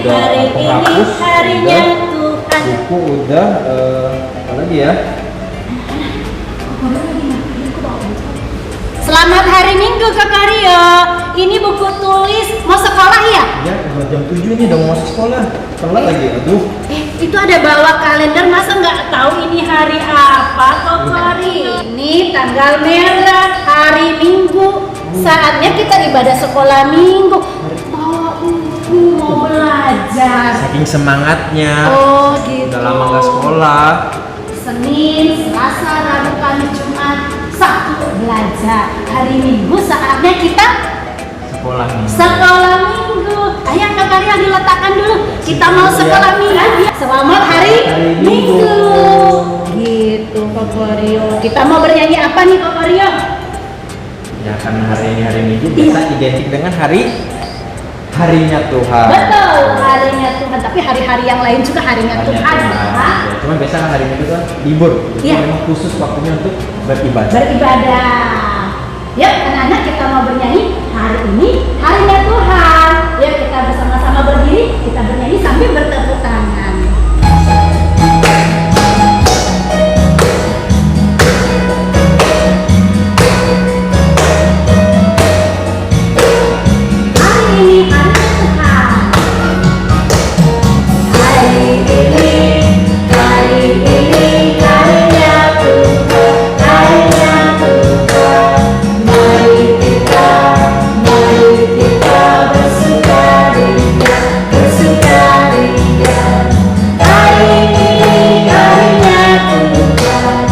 udah hari ini penghapus, harinya udah, Tuhan. buku udah, apa lagi ya? Selamat hari Minggu Kakak Rio. Ini buku tulis mau sekolah ya? Ya, udah jam 7 ini udah mau masuk sekolah. Telat lagi, aduh. Itu ada bawa kalender, masa nggak tahu ini hari apa Kakak Rio? Ini tanggal merah, hari Minggu. Saatnya kita ibadah sekolah Minggu. Bawa buku mau belajar. Saking semangatnya. Oh gitu. Udah lama nggak sekolah. Senin, Selasa, Rabu, Kamis, Jumat, Sabtu belajar. Hari Minggu saatnya kita Sekolah nih. sekolah Minggu. Ayo Kakak Ria diletakkan dulu. Kita mau sekolah Minggu. Selamat hari Minggu. Gitu Kakak Rio. Kita mau bernyanyi apa nih Kakak Rio? Ya karena hari ini hari Minggu biasa identik dengan harinya Tuhan. Betul, harinya Tuhan. Tapi hari-hari yang lain juga harinya Tuhan. Ya, cuman biasa hari Minggu itu kan libur. Jadi Iya. memang khusus waktunya untuk beribadah. Beribadah. Yuk anak-anak kita mau bernyanyi. Hari ini harinya Tuhan. Yuk kita bersama-sama berdiri. Kita bernyanyi sambil bertepuk tangan. Hari ini harinya Tuhan. Hari ini harinya Tuhan. Harinya Tuhan. Mari kita bersukaria, bersukaria. Hari ini harinya Tuhan.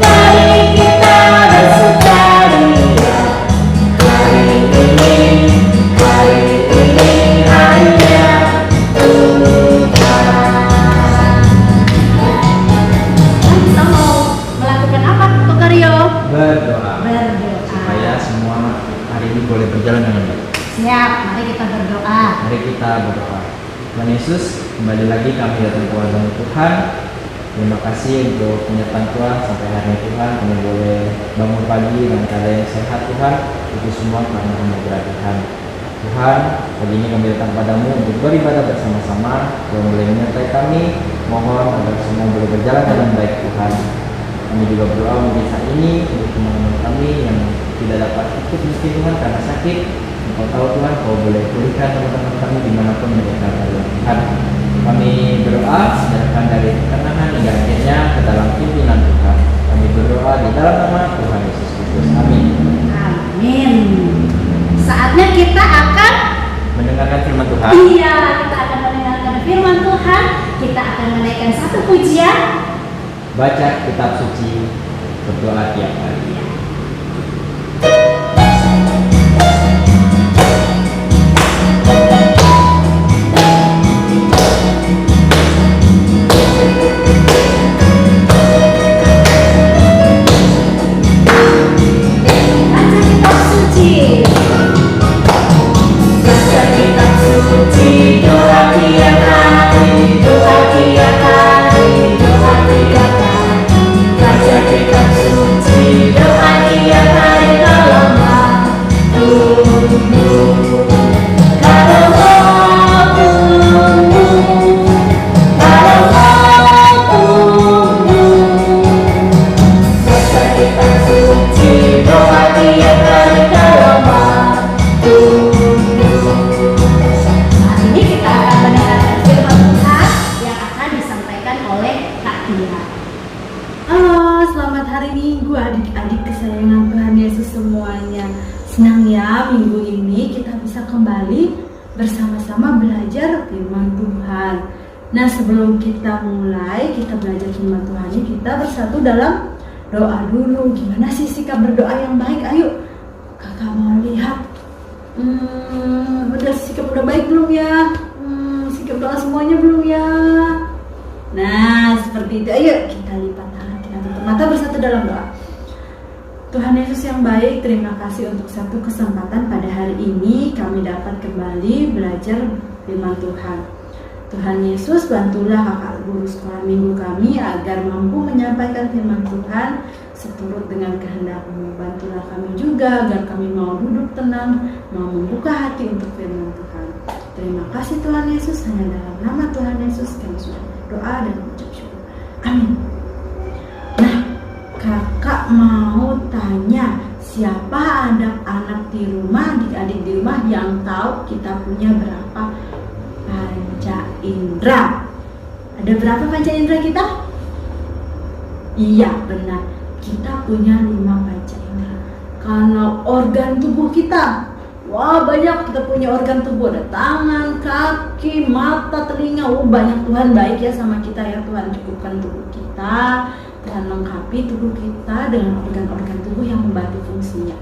Mari kita bersukaria. Hari ini harinya Tuhan. Kita mau melakukan apa, Kakak Rio? Berdoa. Berdoa. Supaya semua hari ini boleh berjalan dengan baik. Siap, mari kita berdoa. Mari kita berdoa. Tuhan Yesus, kembali lagi kami datang ke wadamu Tuhan. Terima kasih untuk penyertaan Tuhan sampai hari ini Tuhan. Kami boleh bangun pagi dengan keadaan yang sehat Tuhan. Itu semua karena anugerah Tuhan. Tuhan, pagi ini kami datang padamu untuk beribadah bersama-sama. Tuhan boleh menyertai kami. Mohon agar semua boleh berjalan dengan baik Tuhan. Kami juga berdoa untuk saat ini untuk teman-teman kami yang tidak dapat ikut mungkin Tuhan karena sakit. Engkau tahu Tuhan, Kau boleh pulihkan teman-teman kami dimanapun mereka berada Tuhan. Kami berdoa serahkan dari ketenangan hingga akhirnya ke dalam pimpinan Tuhan. Kami berdoa di dalam nama Tuhan Yesus Kristus. Amin. Amin. Saatnya kita akan Mendengarkan firman Tuhan. Iya, kita akan mendengarkan firman Tuhan. Kita akan menaikkan satu pujian. Baca kitab suci, berdoa tiap hari. Baca kitab suci. Baca kitab suci, doa tiap hari, doa tiap hari, doa tiap hari. Baca kitab suci, doa tiap hari, tolonglah tunggu. Kalau mau tunggu, kalau mau tunggu. Baca kitab suci, doa tiap hari, tolonglah tunggu. Saat ini kita akan mendengarkan firman Tuhan yang akan disampaikan oleh Kak Tia. Halo, selamat hari Minggu adik-adik kesayangan Tuhan Yesus semuanya. Senang ya minggu ini kita bisa kembali bersama-sama belajar firman Tuhan. Nah sebelum kita mulai kita belajar firman Tuhan ini, kita bersatu dalam doa dulu. Gimana sih sikap berdoa yang baik? Ayo kakak mau lihat. Sikap udah baik belum ya? Sikap doa semuanya belum ya? Nah seperti itu. Ayo kita lipat tangan, kita tutup mata bersatu dalam doa. Tuhan Yesus yang baik, terima kasih untuk satu kesempatan pada hari ini kami dapat kembali belajar firman Tuhan. Tuhan Yesus, bantulah kakak guru sekolah minggu kami agar mampu menyampaikan firman Tuhan seturut dengan kehendak-Mu. Bantulah kami juga agar kami mau duduk tenang, mau membuka hati untuk firman Tuhan. Terima kasih Tuhan Yesus, hanya dalam nama Tuhan Yesus kami sudah berdoa dan mengucap syukur. Amin. Nah, kakak mau tanya, siapa anak-anak di rumah, adik-adik di rumah yang tahu kita punya berapa panca indera? Ada berapa panca indera kita? Iya, benar. Kita punya 5 panca indera. Kalau organ tubuh kita, wah banyak, kita punya organ tubuh. Ada tangan, kaki, mata, telinga. Banyak. Tuhan baik ya sama kita ya. Tuhan cukupkan tubuh kita, Tuhan lengkapi tubuh kita dengan organ-organ tubuh yang membantu fungsinya.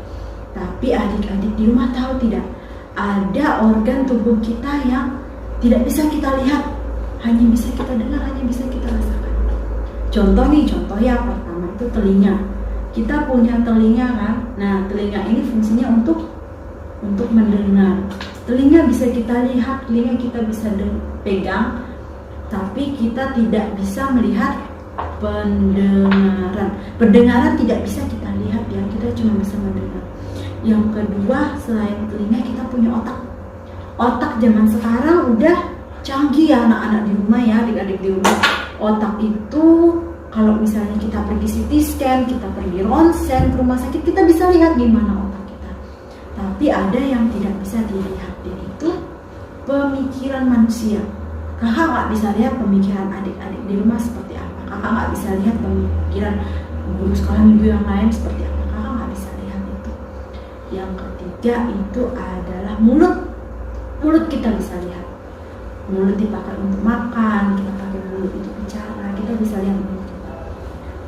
Tapi adik-adik di rumah tahu tidak? Ada organ tubuh kita yang tidak bisa kita lihat, hanya bisa kita dengar, hanya bisa kita rasakan. Contoh ya, pertama itu telinga. Kita punya telinga kan? Nah, telinga ini fungsinya untuk mendengar. Telinga bisa kita lihat, telinga kita bisa pegang, tapi kita tidak bisa melihat pendengaran. Pendengaran tidak bisa kita lihat ya, kita cuma bisa mendengar. Yang kedua, selain telinga kita punya otak. Otak zaman sekarang udah canggih ya anak-anak di rumah ya, adik-adik di rumah. Otak itu kalau misalnya kita pergi CT scan, kita pergi ronsen ke rumah sakit, kita bisa lihat gimana otak kita. Tapi ada yang tidak bisa dilihat, yaitu pemikiran manusia. Kakak nggak bisa lihat pemikiran adik-adik di rumah seperti apa. Kakak nggak bisa lihat pemikiran guru sekolah minggu yang lain seperti apa. Kakak nggak bisa lihat itu. Yang ketiga itu adalah mulut. Mulut kita bisa lihat. Mulut dipakai untuk makan, kita pakai mulut untuk bicara, kita bisa lihat mulut kita.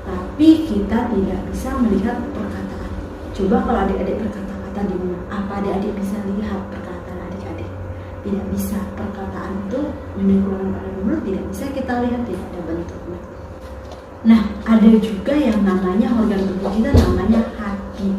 Tapi kita tidak bisa melihat perkataan. Coba kalau adik-adik berkata-kata di rumah, apa adik-adik bisa lihat perkataan adik-adik? Tidak bisa. Perkataan itu menyerukan pada mulut, tidak bisa kita lihat, tidak ada bentuknya. Nah, ada juga yang namanya organ tubuh kita, namanya hati.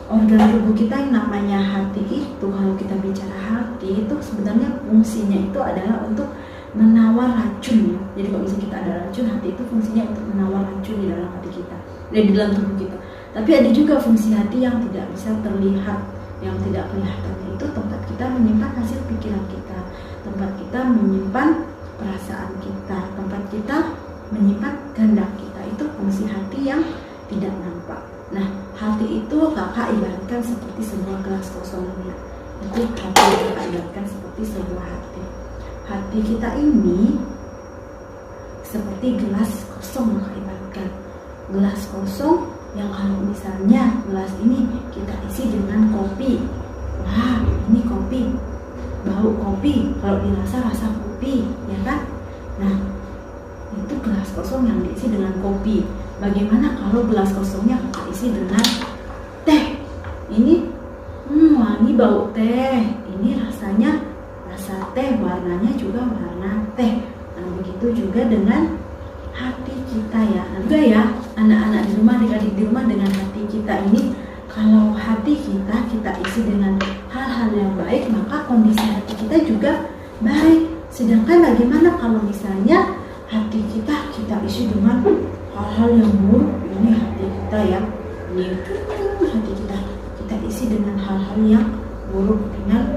Organ tubuh kita yang namanya hati itu, kalau kita bicara hati itu sebenarnya fungsinya itu adalah untuk menawar racun ya. Jadi kalau misalnya kita ada racun, hati itu fungsinya untuk menawar racun di dalam hati kita, di dalam tubuh kita. Tapi ada juga fungsi hati yang tidak bisa terlihat, yang tidak kelihatan, itu tempat kita menyimpan hasil pikiran kita, tempat kita menyimpan perasaan kita, tempat kita menyimpan kehendak kita. Itu fungsi hati yang tidak nampak. Nah, hati itu kakak ibaratkan seperti sebuah gelas kosong ya. Itu hati yang kakak ibaratkan seperti sebuah hati. Hati kita ini seperti gelas kosong kakak ibaratkan. Gelas kosong yang kalau misalnya gelas ini kita isi dengan kopi. Wah, ini kopi. Bau kopi, kalau dirasa rasa kopi, ya kan? Nah, itu gelas kosong yang diisi dengan kopi. Bagaimana kalau gelas kosongnya kita isi dengan teh? Ini wangi bau teh. Ini rasanya rasa teh, warnanya juga warna teh. Nah, begitu juga dengan hati kita ya. Juga ya, anak-anak di rumah, adik-adik di rumah, dengan hati kita ini, kalau hati kita isi dengan hal-hal yang baik, maka kondisi hati kita juga baik. Sedangkan bagaimana kalau misalnya hati kita isi dengan hal-hal yang buruk? Ini hati kita ya, ini hati kita isi dengan hal-hal yang buruk, dengan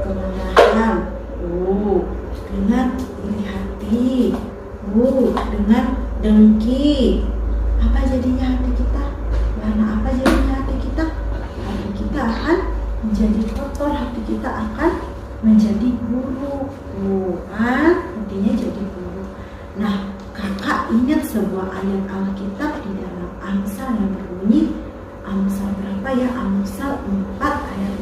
kemarahan, dengan iri hati, dengan dengki. Apa jadinya hati kita? Warna apa jadinya hati kita? Hati kita akan menjadi kotor, hati kita akan menjadi buruk. Hatinya jadi buruk. Nah, kakak ingat sebuah ayat Alkitab di dalam Amsal yang berbunyi, Amsal berapa ya? Amsal 4 ayat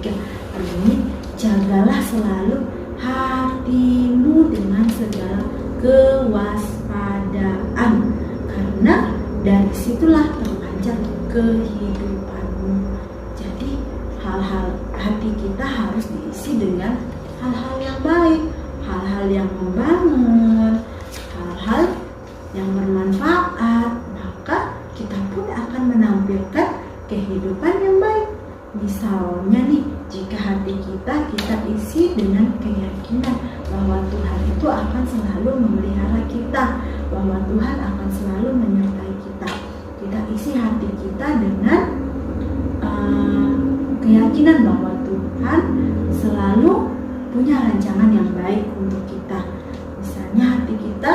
23 berbunyi, jagalah selalu hatimu dengan segala kewaspadaan, karena dari situlah terpancar kehidupanmu. Jadi hal-hal hati kita harus diisi dengan hal-hal yang baik, hal-hal yang membangun, hal-hal yang bermanfaat, maka kita pun akan menampilkan kehidupan yang baik. Misalnya nih, jika hati kita isi dengan keyakinan bahwa Tuhan itu akan selalu memelihara kita, bahwa Tuhan akan selalu menyertai kita. Kita isi hati kita dengan keyakinan bahwa Tuhan selalu punya rancangan yang baik untuk kita. Misalnya hati kita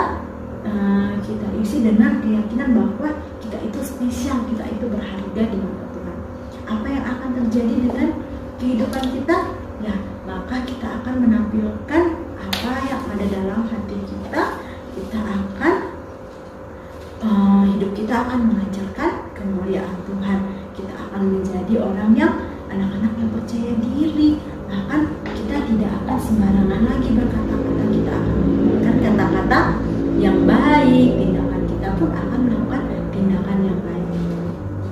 kita isi dengan keyakinan bahwa kita itu spesial, kita itu berharga di mata Tuhan. Apa yang akan terjadi dengan kehidupan kita? Ya, maka kita akan menampilkan apa yang ada dalam hati kita. Kita akan hidup kita akan mengajarkan kemuliaan Tuhan. Kita akan menjadi orang yang anak-anak yang percaya diri. Bahkan kita tidak akan sembarangan lagi berkata-kata. Kita akan menggunakan kata-kata yang baik. Tindakan kita pun akan melakukan tindakan yang baik.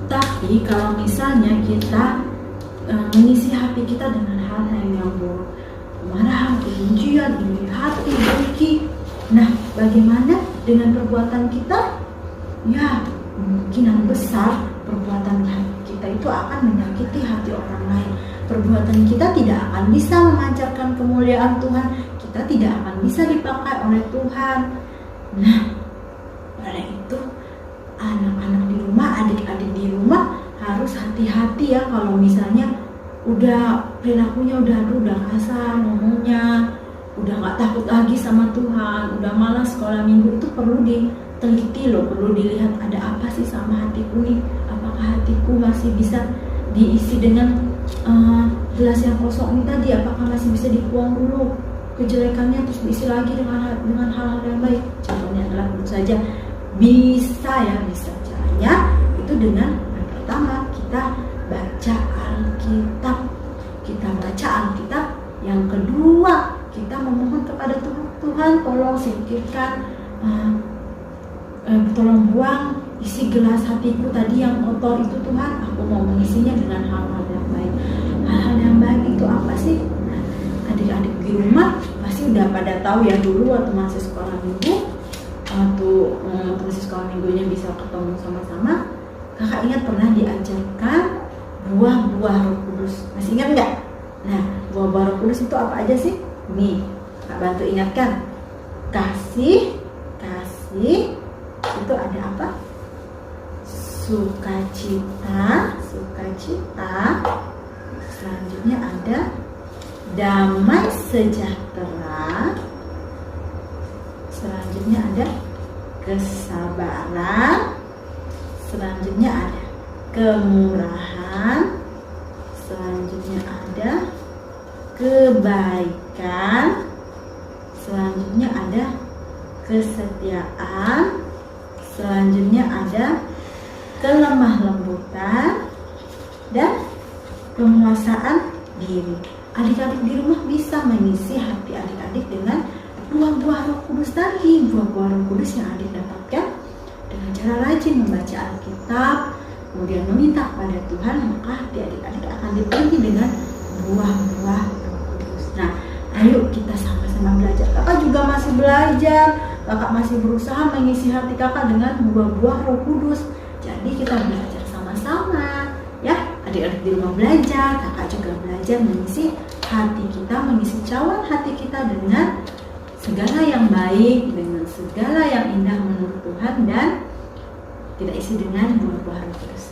Tapi kalau misalnya kita mengisi hati kita dengan hal-hal yang buruk, kemarahan, kebencian, iri hati, dengki. Nah, bagaimana dengan perbuatan kita? Ya, kemungkinan besar perbuatan kita itu akan menyakiti hati orang lain. Perbuatan kita tidak akan bisa memancarkan kemuliaan Tuhan. Kita tidak akan bisa dipakai oleh Tuhan. Nah, oleh itu anak-anak di rumah, adik-adik di rumah harus hati-hati ya kalau misalnya udah perilakunya udah kasar ngomongnya, udah nggak takut lagi sama Tuhan, udah malas sekolah minggu. Itu perlu diteliti loh, perlu dilihat ada apa sih sama hatiku nih. Apakah hatiku masih bisa diisi dengan gelas yang kosong ini tadi? Apakah masih bisa dibuang dulu kejelekannya terus diisi lagi dengan hal-hal yang baik? Contohnya adalah tentu saja bisa caranya itu dengan yang pertama kita baca Alkitab. Yang kedua kita memohon kepada Tuhan, tolong singkirkan, tolong buang isi gelas hatiku tadi yang kotor itu Tuhan. Aku mau mengisinya dengan hal-hal yang baik. Hal-hal yang baik itu apa sih? Nah, adik-adik di rumah pasti udah pada tahu ya, dulu waktu masih sekolah minggu, masih sekolah minggunya bisa ketemu sama-sama. Kakak ingat pernah diajarkan buah-buah Roh Kudus. Masih ingat nggak? Nah, buah-buah Roh Kudus itu apa aja sih? Nih, Kak bantu ingatkan. Kasih, itu ada apa? Sukacita. Selanjutnya ada damai sejahtera. Selanjutnya ada kesabaran. Selanjutnya ada kemurahan. Selanjutnya ada kebaikan. Selanjutnya ada kesetiaan. Selanjutnya ada kelemah lembutan dan penguasaan diri. Adik-adik di rumah bisa mengisi hati adik-adik dengan buah-buah Roh Kudus tadi. Buah-buah Roh Kudus yang adik dapatkan dengan cara rajin membaca Alkitab, kemudian meminta kepada Tuhan, maka hati adik-adik akan dipenuhi dengan buah-buah Roh Kudus. Nah, ayo kita sama-sama belajar. Kakak juga masih belajar. Kakak masih berusaha mengisi hati kakak dengan buah-buah Roh Kudus. Jadi kita belajar sama-sama ya. Adik-adik di rumah belajar, kakak juga belajar mengisi hati kita, mengisi cawan hati kita dengan segala yang baik, dengan segala yang indah menurut Tuhan, dan tidak isi dengan buah-buah Roh Kudus.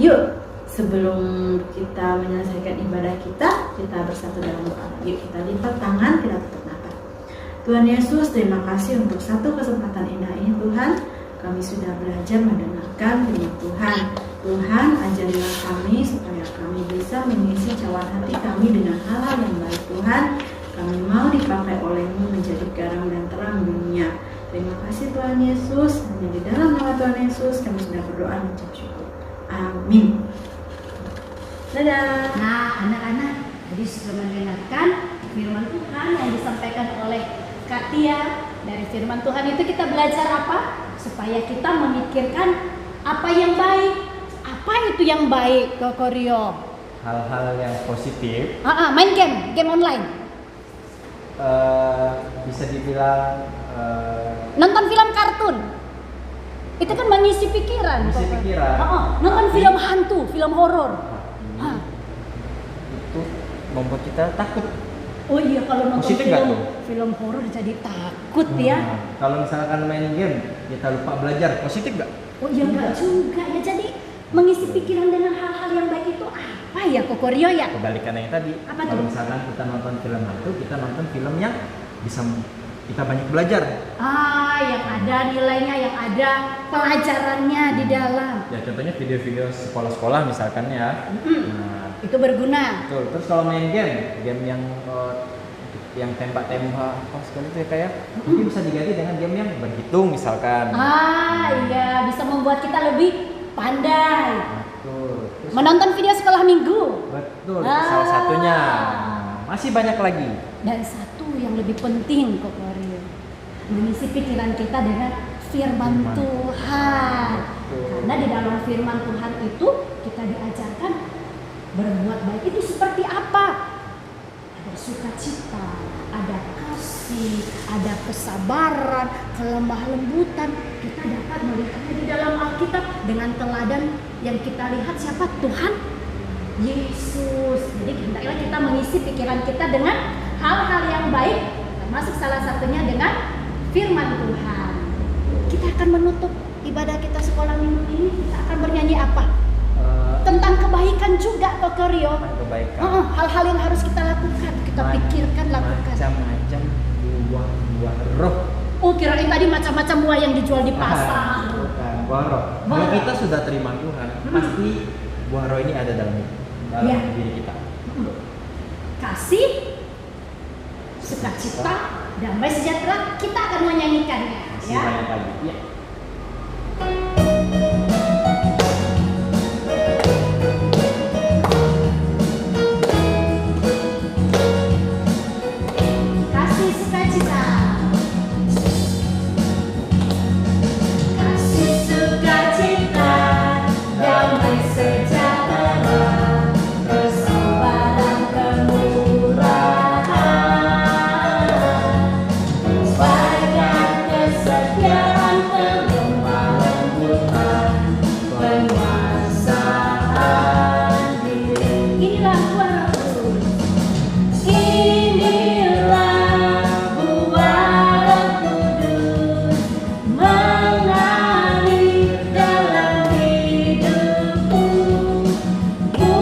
Yuk, sebelum kita menyelesaikan ibadah kita bersatu dalam doa. Yuk kita lipat tangan, kita tutup mata. Tuhan Yesus, terima kasih untuk satu kesempatan indah ini Tuhan. Kami sudah belajar mendengarkan firman Tuhan. Tuhan, ajarilah kami supaya kami bisa mengisi cawan hati kami dengan hal-hal yang baik Tuhan. Kami mau dipakai oleh-Mu menjadi garam dan terang dunia. Terima kasih Tuhan Yesus. Hanya di dalam nama Tuhan Yesus kami sudah berdoa dan mengucap syukur. Amin. Dadah. Nah, anak-anak, tadi sudah mendengarkan firman Tuhan yang disampaikan oleh Kak Tia. Dari firman Tuhan itu kita belajar apa? Supaya kita memikirkan apa yang baik. Apa itu yang baik, Koko Rio? Hal-hal yang positif. Main game online. Bisa dibilang Nonton film kartun. Itu kan mengisi pikiran. Mengisi Koko. pikiran. Nonton film hantu, film horor. Itu membuat kita takut. Oh iya, kalau nonton Positif nggak tuh? film horor jadi takut ya. Kalau misalkan main game kita lupa belajar, positif nggak? Oh iya, enggak juga ya. Jadi Mengisi pikiran dengan hal-hal yang baik itu apa ya Koko Rio ya? Kebalikan yang tadi. Apa Kalau tuh? misalkan kita nonton film hantu, kita nonton film yang bisa kita banyak belajar. Yang ada nilainya, yang ada pelajarannya di dalam. Ya contohnya video-video sekolah-sekolah misalkan ya. Nah, Itu berguna. betul. Terus kalau main game yang tembak-tembak apa sekali itu ya kayak mungkin bisa diganti dengan game yang berhitung misalkan. Iya, bisa membuat kita lebih pandai. Betul. Terus, Menonton video sekolah minggu. betul. Salah satunya. Masih banyak lagi. Dan satu yang lebih penting Koko Rio, mengisi pikiran kita dengan firman Tuhan. Karena di dalam firman Tuhan itu kita diajarkan berbuat baik itu seperti apa? Ada sukacita, ada kasih, ada kesabaran, kelemah lembutan. Kita dapat melihatnya di dalam Alkitab dengan teladan yang kita lihat siapa? Tuhan Yesus. Jadi hendaklah kita mengisi pikiran kita dengan hal-hal yang baik, termasuk salah satunya dengan firman Tuhan. Kita akan menutup ibadah kita sekolah minggu ini, kita akan bernyanyi apa? Tentang kebaikan juga Koko Rio. Kebaikan. Hal-hal yang harus kita lakukan, kita pikirkan, lakukan. Macam-macam buah roh. Oh, kirain tadi macam-macam buah yang dijual di pasar. Bukan, buah roh. Kalau kita sudah terima Tuhan, pasti buah roh ini ada dalam Ya. diri kita. Kasih, sukacita, damai sejahtera, kita akan menyanyikannya. Masih Ya. banyak lagi. Ya. Kasih sukacita. Kasih sukacita, damai sejahtera, kesabaran, kemurahan, kebaikan, kesetiaan, kelemah lembutan, penguasaan diri. Inilah buah roh. Inilah buah Roh Kudus mengalir dalam hidupku. Ku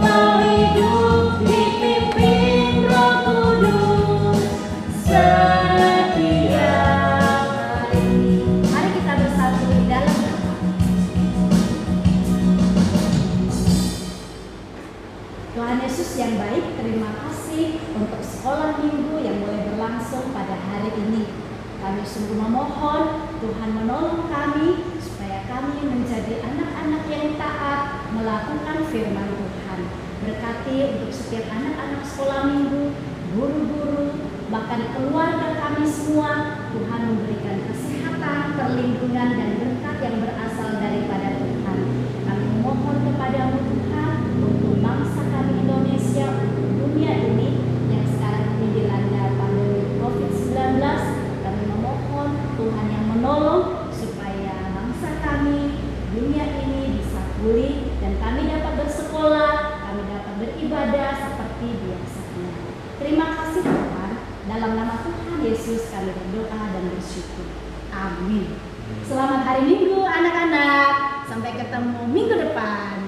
mau hidup dipimpin Roh Kudus setiap hari. Mari kita bersatu di dalam doa. Tuhan Yesus yang baik, terima kasih untuk sekolah minggu yang boleh berlangsung pada hari ini. Kami sungguh memohon Tuhan menolong kami supaya kami menjadi anak-anak yang taat melakukan firman Tuhan. Berkati untuk setiap anak-anak sekolah minggu, guru-guru, bahkan keluarga kami semua. Tuhan memberikan kesehatan, perlindungan, dan berkat yang berasal daripada Tuhan. Kami memohon kepadamu Tuhan untuk bangsa kami Indonesia, untuk dunia ini yang sekarang ini dilanda pandemi COVID-19. Kami memohon Tuhan yang menolong supaya bangsa kami, dunia ini bisa pulih dan kami dapat bersekolah, kami dapat beribadah seperti biasanya. Terima kasih Tuhan. Dalam nama Tuhan Yesus kami berdoa dan bersyukur. Amin. Selamat hari Minggu anak-anak. Sampai ketemu minggu depan.